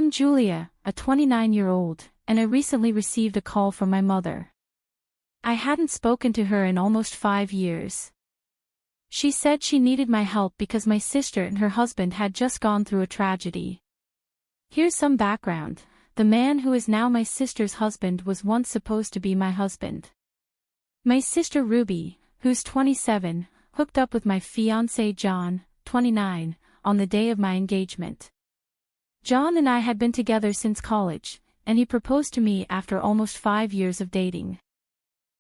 I'm Julia, a 29-year-old, and I recently received a call from my mother. I hadn't spoken to her in almost 5 years. She said she needed my help because my sister and her husband had just gone through a tragedy. Here's some background. The man who is now my sister's husband was once supposed to be my husband. My sister Ruby, who's 27, hooked up with my fiancé John, 29, on the day of my engagement. John and I had been together since college, and he proposed to me after almost 5 years of dating.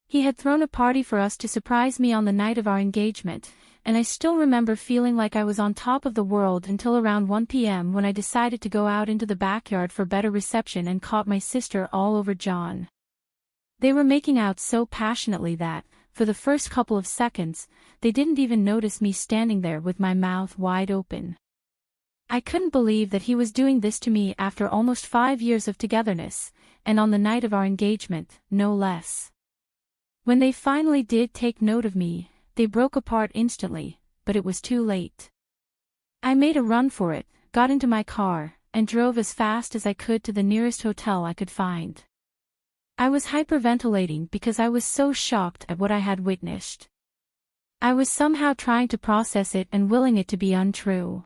He had thrown a party for us to surprise me on the night of our engagement, and I still remember feeling like I was on top of the world until around 1 p.m. when I decided to go out into the backyard for better reception and caught my sister all over John. They were making out so passionately that, for the first couple of seconds, they didn't even notice me standing there with my mouth wide open. I couldn't believe that he was doing this to me after almost 5 years of togetherness, and on the night of our engagement, no less. When they finally did take note of me, they broke apart instantly, but it was too late. I made a run for it, got into my car, and drove as fast as I could to the nearest hotel I could find. I was hyperventilating because I was so shocked at what I had witnessed. I was somehow trying to process it and willing it to be untrue.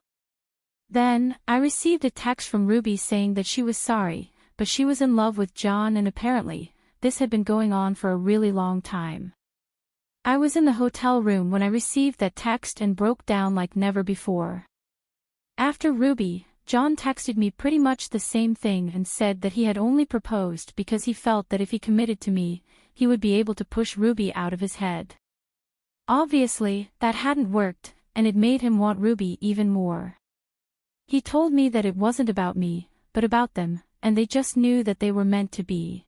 Then, I received a text from Ruby saying that she was sorry, but she was in love with John, and apparently, this had been going on for a really long time. I was in the hotel room when I received that text and broke down like never before. After Ruby, John texted me pretty much the same thing and said that he had only proposed because he felt that if he committed to me, he would be able to push Ruby out of his head. Obviously, that hadn't worked, and it made him want Ruby even more. He told me that it wasn't about me, but about them, and they just knew that they were meant to be.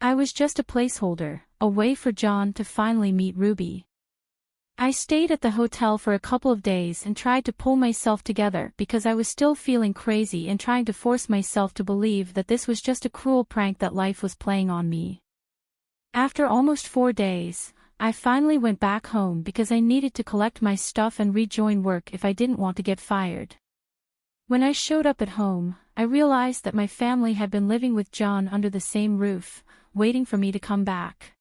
I was just a placeholder, a way for John to finally meet Ruby. I stayed at the hotel for a couple of days and tried to pull myself together because I was still feeling crazy and trying to force myself to believe that this was just a cruel prank that life was playing on me. After almost 4 days, I finally went back home because I needed to collect my stuff and rejoin work if I didn't want to get fired. When I showed up at home, I realized that my family had been living with John under the same roof, waiting for me to come back.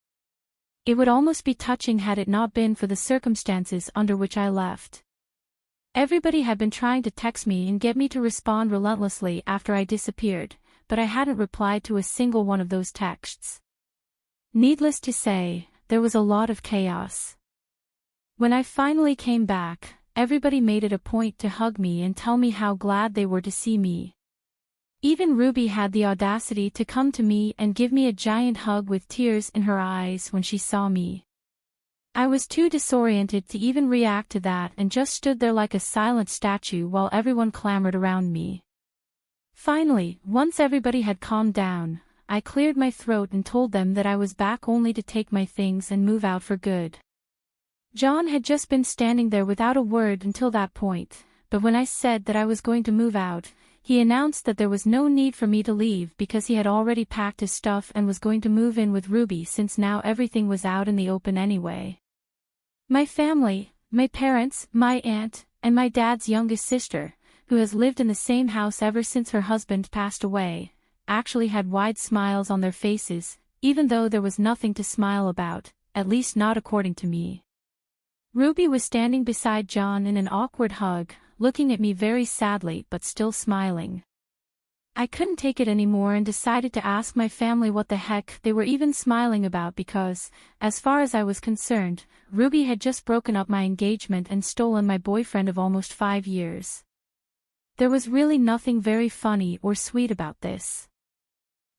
It would almost be touching had it not been for the circumstances under which I left. Everybody had been trying to text me and get me to respond relentlessly after I disappeared, but I hadn't replied to a single one of those texts. Needless to say, there was a lot of chaos. When I finally came back, everybody made it a point to hug me and tell me how glad they were to see me. Even Ruby had the audacity to come to me and give me a giant hug with tears in her eyes when she saw me. I was too disoriented to even react to that and just stood there like a silent statue while everyone clamored around me. Finally, once everybody had calmed down, I cleared my throat and told them that I was back only to take my things and move out for good. John had just been standing there without a word until that point, but when I said that I was going to move out, he announced that there was no need for me to leave because he had already packed his stuff and was going to move in with Ruby since now everything was out in the open anyway. My family, my parents, my aunt, and my dad's youngest sister, who has lived in the same house ever since her husband passed away, actually had wide smiles on their faces, even though there was nothing to smile about, at least not according to me. Ruby was standing beside John in an awkward hug, looking at me very sadly but still smiling. I couldn't take it anymore and decided to ask my family what the heck they were even smiling about because, as far as I was concerned, Ruby had just broken up my engagement and stolen my boyfriend of almost 5 years. There was really nothing very funny or sweet about this.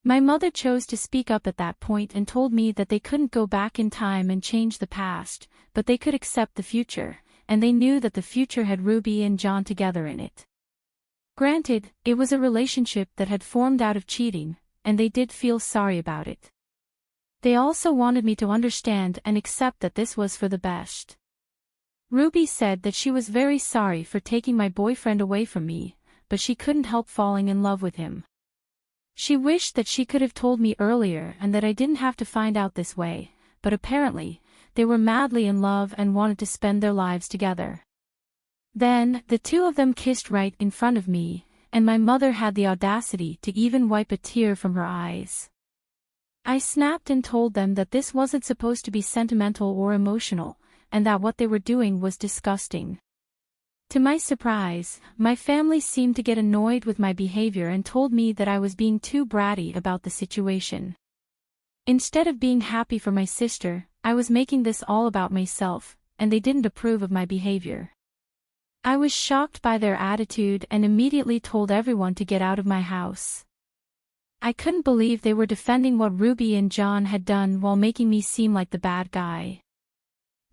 My mother chose to speak up at that point and told me that they couldn't go back in time and change the past, but they could accept the future, and they knew that the future had Ruby and John together in it. Granted, it was a relationship that had formed out of cheating, and they did feel sorry about it. They also wanted me to understand and accept that this was for the best. Ruby said that she was very sorry for taking my boyfriend away from me, but she couldn't help falling in love with him. She wished that she could have told me earlier and that I didn't have to find out this way, but apparently, they were madly in love and wanted to spend their lives together. Then, the two of them kissed right in front of me, and my mother had the audacity to even wipe a tear from her eyes. I snapped and told them that this wasn't supposed to be sentimental or emotional, and that what they were doing was disgusting. To my surprise, my family seemed to get annoyed with my behavior and told me that I was being too bratty about the situation. Instead of being happy for my sister, I was making this all about myself, and they didn't approve of my behavior. I was shocked by their attitude and immediately told everyone to get out of my house. I couldn't believe they were defending what Ruby and John had done while making me seem like the bad guy.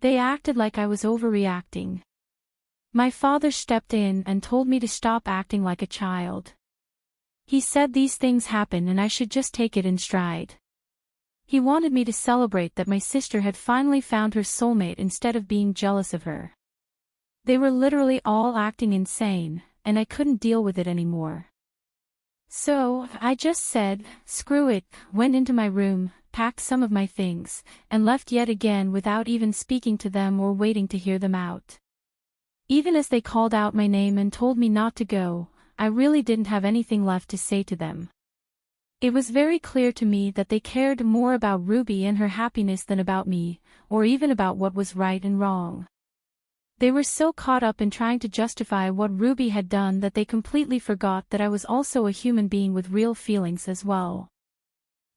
They acted like I was overreacting. My father stepped in and told me to stop acting like a child. He said these things happen and I should just take it in stride. He wanted me to celebrate that my sister had finally found her soulmate instead of being jealous of her. They were literally all acting insane, and I couldn't deal with it anymore. So, I just said, screw it, went into my room, packed some of my things, and left yet again without even speaking to them or waiting to hear them out. Even as they called out my name and told me not to go, I really didn't have anything left to say to them. It was very clear to me that they cared more about Ruby and her happiness than about me, or even about what was right and wrong. They were so caught up in trying to justify what Ruby had done that they completely forgot that I was also a human being with real feelings as well.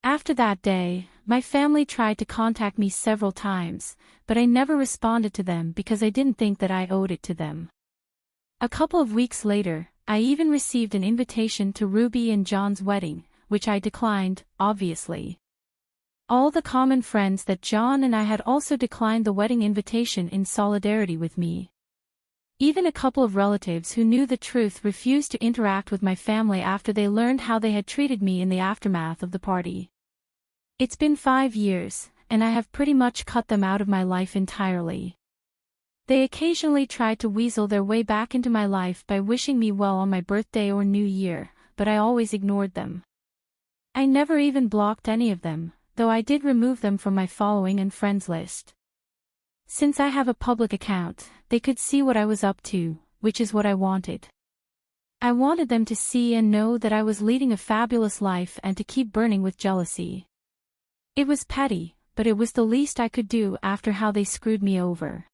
After that day, my family tried to contact me several times, but I never responded to them because I didn't think that I owed it to them. A couple of weeks later, I even received an invitation to Ruby and John's wedding, which I declined, obviously. All the common friends that John and I had also declined the wedding invitation in solidarity with me. Even a couple of relatives who knew the truth refused to interact with my family after they learned how they had treated me in the aftermath of the party. It's been 5 years, and I have pretty much cut them out of my life entirely. They occasionally tried to weasel their way back into my life by wishing me well on my birthday or New Year, but I always ignored them. I never even blocked any of them, though I did remove them from my following and friends list. Since I have a public account, they could see what I was up to, which is what I wanted. I wanted them to see and know that I was leading a fabulous life and to keep burning with jealousy. It was petty, but it was the least I could do after how they screwed me over.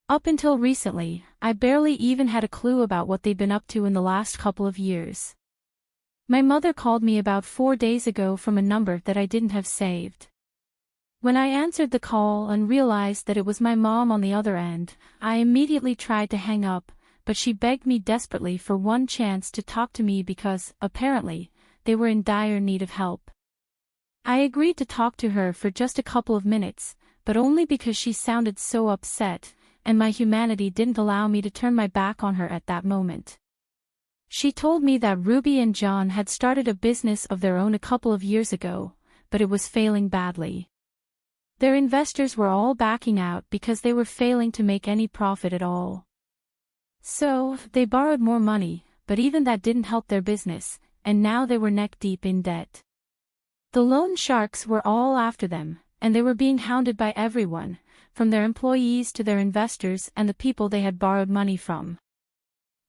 Up until recently, I barely even had a clue about what they'd been up to in the last couple of years. My mother called me about 4 days ago from a number that I didn't have saved. When I answered the call and realized that it was my mom on the other end, I immediately tried to hang up, but she begged me desperately for one chance to talk to me because, apparently, they were in dire need of help. I agreed to talk to her for just a couple of minutes, but only because she sounded so upset, and my humanity didn't allow me to turn my back on her at that moment. She told me that Ruby and John had started a business of their own a couple of years ago, but it was failing badly. Their investors were all backing out because they were failing to make any profit at all. So, they borrowed more money, but even that didn't help their business, and now they were neck-deep in debt. The loan sharks were all after them, and they were being hounded by everyone, from their employees to their investors and the people they had borrowed money from.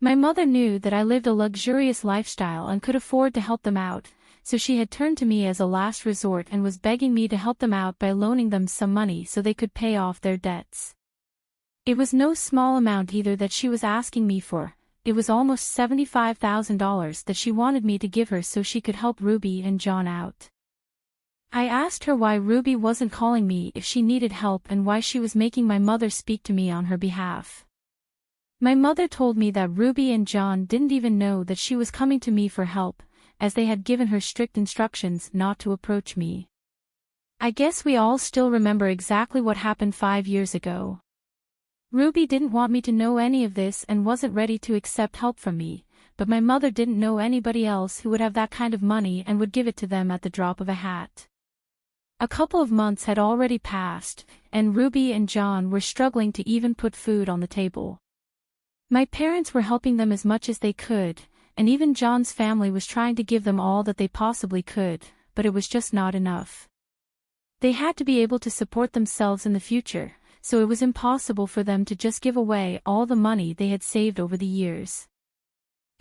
My mother knew that I lived a luxurious lifestyle and could afford to help them out, so she had turned to me as a last resort and was begging me to help them out by loaning them some money so they could pay off their debts. It was no small amount either that she was asking me for. It was almost $75,000 that she wanted me to give her so she could help Ruby and John out. I asked her why Ruby wasn't calling me if she needed help and why she was making my mother speak to me on her behalf. My mother told me that Ruby and John didn't even know that she was coming to me for help, as they had given her strict instructions not to approach me. I guess we all still remember exactly what happened 5 years ago. Ruby didn't want me to know any of this and wasn't ready to accept help from me, but my mother didn't know anybody else who would have that kind of money and would give it to them at the drop of a hat. A couple of months had already passed, and Ruby and John were struggling to even put food on the table. My parents were helping them as much as they could, and even John's family was trying to give them all that they possibly could, but it was just not enough. They had to be able to support themselves in the future, so it was impossible for them to just give away all the money they had saved over the years.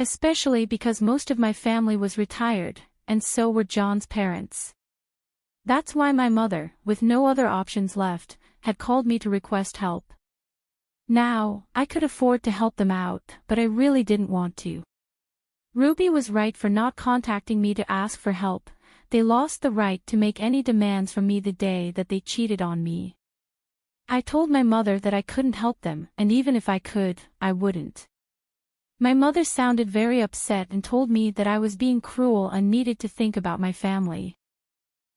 Especially because most of my family was retired, and so were John's parents. That's why my mother, with no other options left, had called me to request help. Now, I could afford to help them out, but I really didn't want to. Ruby was right for not contacting me to ask for help. They lost the right to make any demands from me the day that they cheated on me. I told my mother that I couldn't help them, and even if I could, I wouldn't. My mother sounded very upset and told me that I was being cruel and needed to think about my family.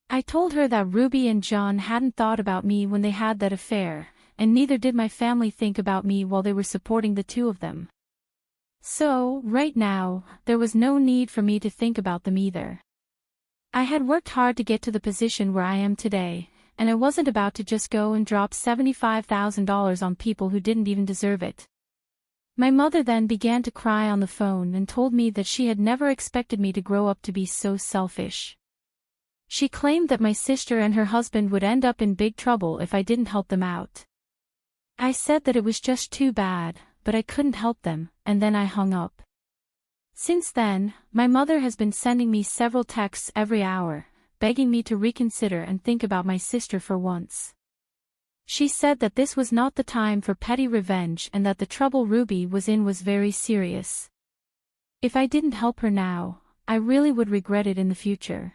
I told her that Ruby and John hadn't thought about me when they had that affair, and neither did my family think about me while they were supporting the two of them. So, right now, there was no need for me to think about them either. I had worked hard to get to the position where I am today, and I wasn't about to just go and drop $75,000 on people who didn't even deserve it. My mother then began to cry on the phone and told me that she had never expected me to grow up to be so selfish. She claimed that my sister and her husband would end up in big trouble if I didn't help them out. I said that it was just too bad, but I couldn't help them, and then I hung up. Since then, my mother has been sending me several texts every hour, begging me to reconsider and think about my sister for once. She said that this was not the time for petty revenge and that the trouble Ruby was in was very serious. If I didn't help her now, I really would regret it in the future.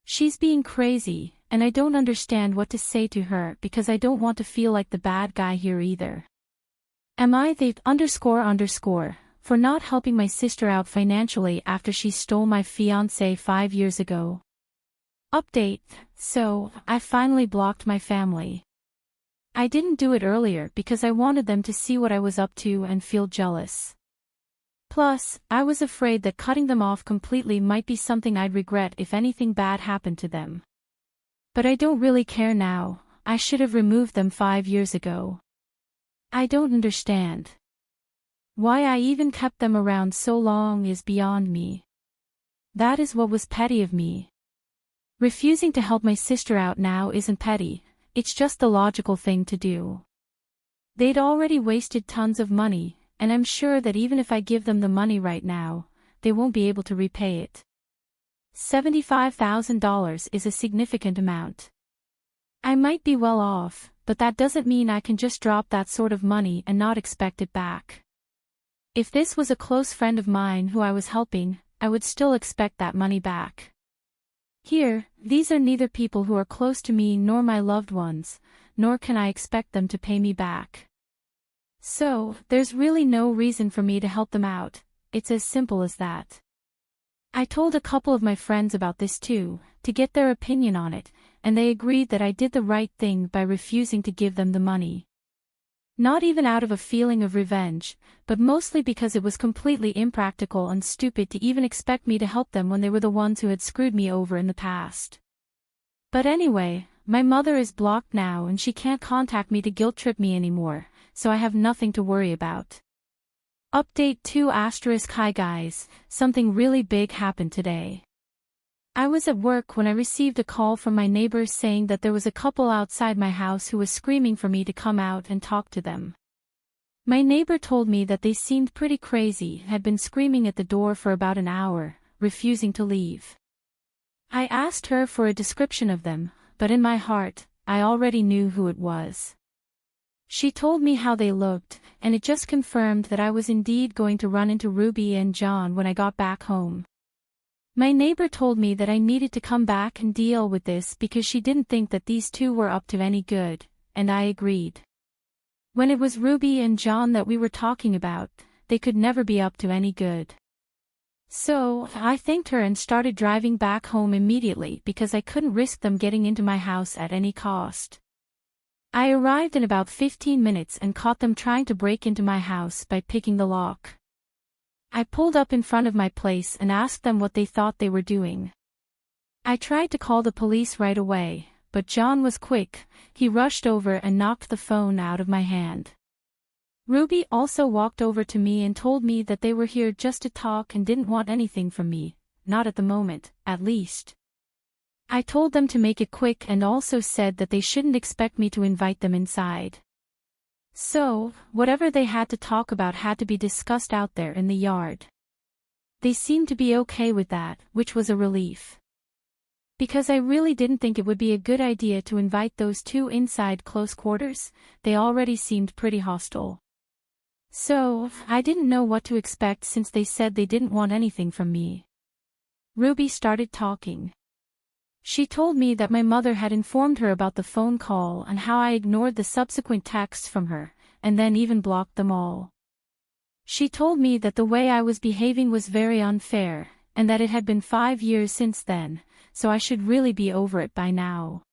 She's being crazy, and I don't understand what to say to her because I don't want to feel like the bad guy here either. Am I the __ for not helping my sister out financially after she stole my fiancé 5 years ago? Update: so, I finally blocked my family. I didn't do it earlier because I wanted them to see what I was up to and feel jealous. Plus, I was afraid that cutting them off completely might be something I'd regret if anything bad happened to them. But I don't really care now. I should have removed them 5 years ago. I don't understand. Why I even kept them around so long is beyond me. That is what was petty of me. Refusing to help my sister out now isn't petty, it's just the logical thing to do. They'd already wasted tons of money, and I'm sure that even if I give them the money right now, they won't be able to repay it. $75,000 is a significant amount. I might be well off, but that doesn't mean I can just drop that sort of money and not expect it back. If this was a close friend of mine who I was helping, I would still expect that money back. Here, these are neither people who are close to me nor my loved ones, nor can I expect them to pay me back. So, there's really no reason for me to help them out. It's as simple as that. I told a couple of my friends about this too, to get their opinion on it, and they agreed that I did the right thing by refusing to give them the money. Not even out of a feeling of revenge, but mostly because it was completely impractical and stupid to even expect me to help them when they were the ones who had screwed me over in the past. But anyway, my mother is blocked now and she can't contact me to guilt-trip me anymore, so I have nothing to worry about. Update 2 *. Hi guys, something really big happened today. I was at work when I received a call from my neighbors saying that there was a couple outside my house who was screaming for me to come out and talk to them. My neighbor told me that they seemed pretty crazy and had been screaming at the door for about an hour, refusing to leave. I asked her for a description of them, but in my heart, I already knew who it was. She told me how they looked, and it just confirmed that I was indeed going to run into Ruby and John when I got back home. My neighbor told me that I needed to come back and deal with this because she didn't think that these two were up to any good, and I agreed. When it was Ruby and John that we were talking about, they could never be up to any good. So, I thanked her and started driving back home immediately because I couldn't risk them getting into my house at any cost. I arrived in about 15 minutes and caught them trying to break into my house by picking the lock. I pulled up in front of my place and asked them what they thought they were doing. I tried to call the police right away, but John was quick. He rushed over and knocked the phone out of my hand. Ruby also walked over to me and told me that they were here just to talk and didn't want anything from me, not at the moment, at least. I told them to make it quick and also said that they shouldn't expect me to invite them inside. So, whatever they had to talk about had to be discussed out there in the yard. they seemed to be okay with that, which was a relief. Because I really didn't think it would be a good idea to invite those two inside close quarters, they already seemed pretty hostile. So, I didn't know what to expect since they said they didn't want anything from me. Ruby started talking. She told me that my mother had informed her about the phone call and how I ignored the subsequent texts from her, and then even blocked them all. She told me that the way I was behaving was very unfair, and that it had been 5 years since then, so I should really be over it by now.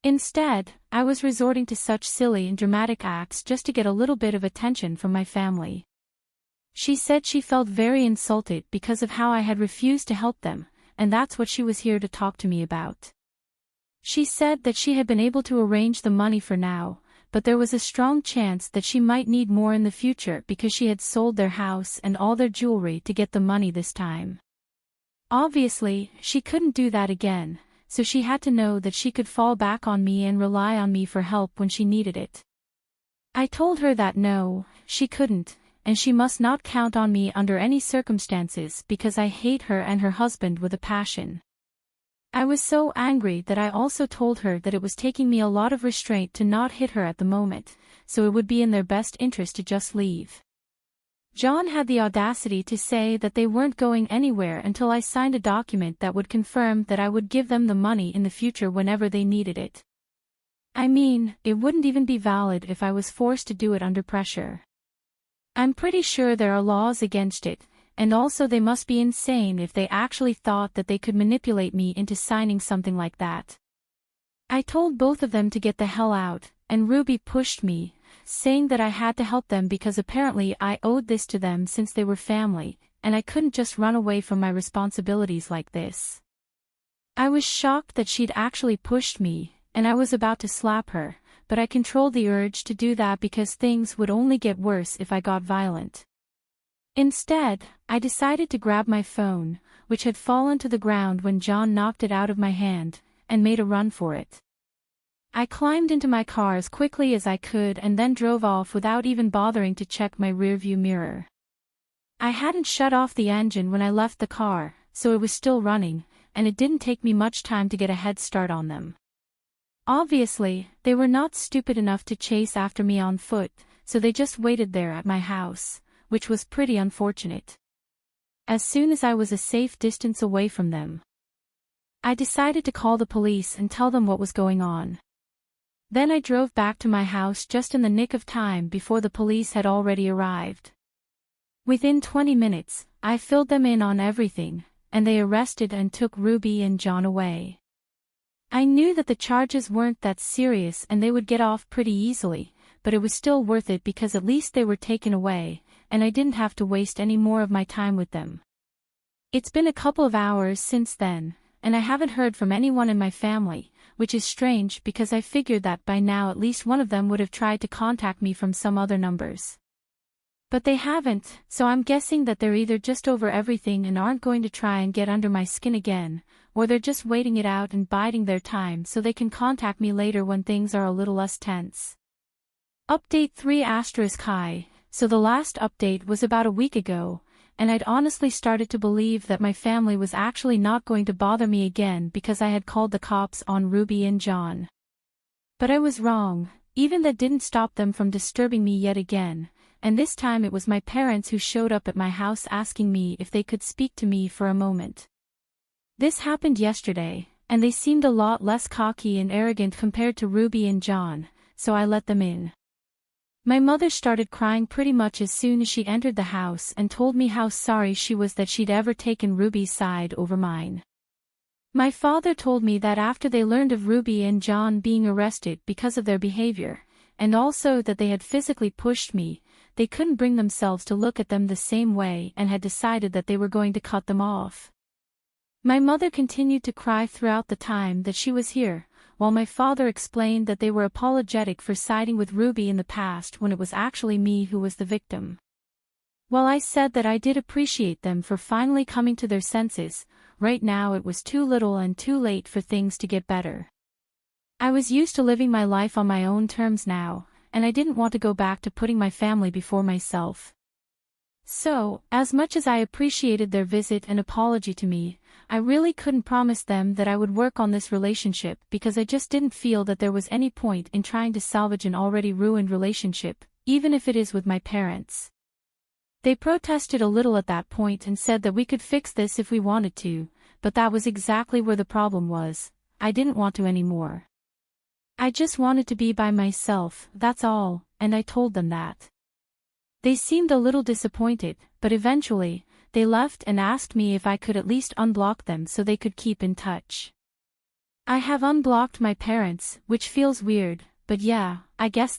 Instead, I was resorting to such silly and dramatic acts just to get a little bit of attention from my family. She said she felt very insulted because of how I had refused to help them, and that's what she was here to talk to me about. She said that she had been able to arrange the money for now, but there was a strong chance that she might need more in the future because she had sold their house and all their jewelry to get the money this time. Obviously, she couldn't do that again, so she had to know that she could fall back on me and rely on me for help when she needed it. I told her that no, she couldn't, and she must not count on me under any circumstances because I hate her and her husband with a passion. I was so angry that I also told her that it was taking me a lot of restraint to not hit her at the moment, so it would be in their best interest to just leave. John had the audacity to say that they weren't going anywhere until I signed a document that would confirm that I would give them the money in the future whenever they needed it. I mean, it wouldn't even be valid if I was forced to do it under pressure. I'm pretty sure there are laws against it, and also they must be insane if they actually thought that they could manipulate me into signing something like that. I told both of them to get the hell out, and Ruby pushed me, saying that I had to help them because apparently I owed this to them since they were family, and I couldn't just run away from my responsibilities like this. I was shocked that she'd actually pushed me, and I was about to slap her, but I controlled the urge to do that because things would only get worse if I got violent. Instead, I decided to grab my phone, which had fallen to the ground when John knocked it out of my hand, and made a run for it. I climbed into my car as quickly as I could and then drove off without even bothering to check my rearview mirror. I hadn't shut off the engine when I left the car, so it was still running, and it didn't take me much time to get a head start on them. Obviously, they were not stupid enough to chase after me on foot, so they just waited there at my house, which was pretty unfortunate. As soon as I was a safe distance away from them, I decided to call the police and tell them what was going on. Then I drove back to my house just in the nick of time before the police had already arrived. Within 20 minutes, I filled them in on everything, and they arrested and took Ruby and John away. I knew that the charges weren't that serious and they would get off pretty easily, but it was still worth it because at least they were taken away, and I didn't have to waste any more of my time with them. It's been a couple of hours since then, and I haven't heard from anyone in my family, which is strange because I figured that by now at least one of them would have tried to contact me from some other numbers. But they haven't, so I'm guessing that they're either just over everything and aren't going to try and get under my skin again, or they're just waiting it out and biding their time so they can contact me later when things are a little less tense. Update 3*Hi, so the last update was about a week ago, and I'd honestly started to believe that my family was actually not going to bother me again because I had called the cops on Ruby and John. But I was wrong, even that didn't stop them from disturbing me yet again, and this time it was my parents who showed up at my house asking me if they could speak to me for a moment. This happened yesterday, and they seemed a lot less cocky and arrogant compared to Ruby and John, so I let them in. My mother started crying pretty much as soon as she entered the house and told me how sorry she was that she'd ever taken Ruby's side over mine. My father told me that after they learned of Ruby and John being arrested because of their behavior, and also that they had physically pushed me, they couldn't bring themselves to look at them the same way and had decided that they were going to cut them off. My mother continued to cry throughout the time that she was here, while my father explained that they were apologetic for siding with Ruby in the past when it was actually me who was the victim. While I said that I did appreciate them for finally coming to their senses, right now it was too little and too late for things to get better. I was used to living my life on my own terms now, and I didn't want to go back to putting my family before myself. So, as much as I appreciated their visit and apology to me, I really couldn't promise them that I would work on this relationship because I just didn't feel that there was any point in trying to salvage an already ruined relationship, even if it is with my parents. They protested a little at that point and said that we could fix this if we wanted to, but that was exactly where the problem was. I didn't want to anymore. I just wanted to be by myself, that's all, and I told them that. They seemed a little disappointed, but eventually, they left and asked me if I could at least unblock them so they could keep in touch. I have unblocked my parents, which feels weird, but yeah, I guess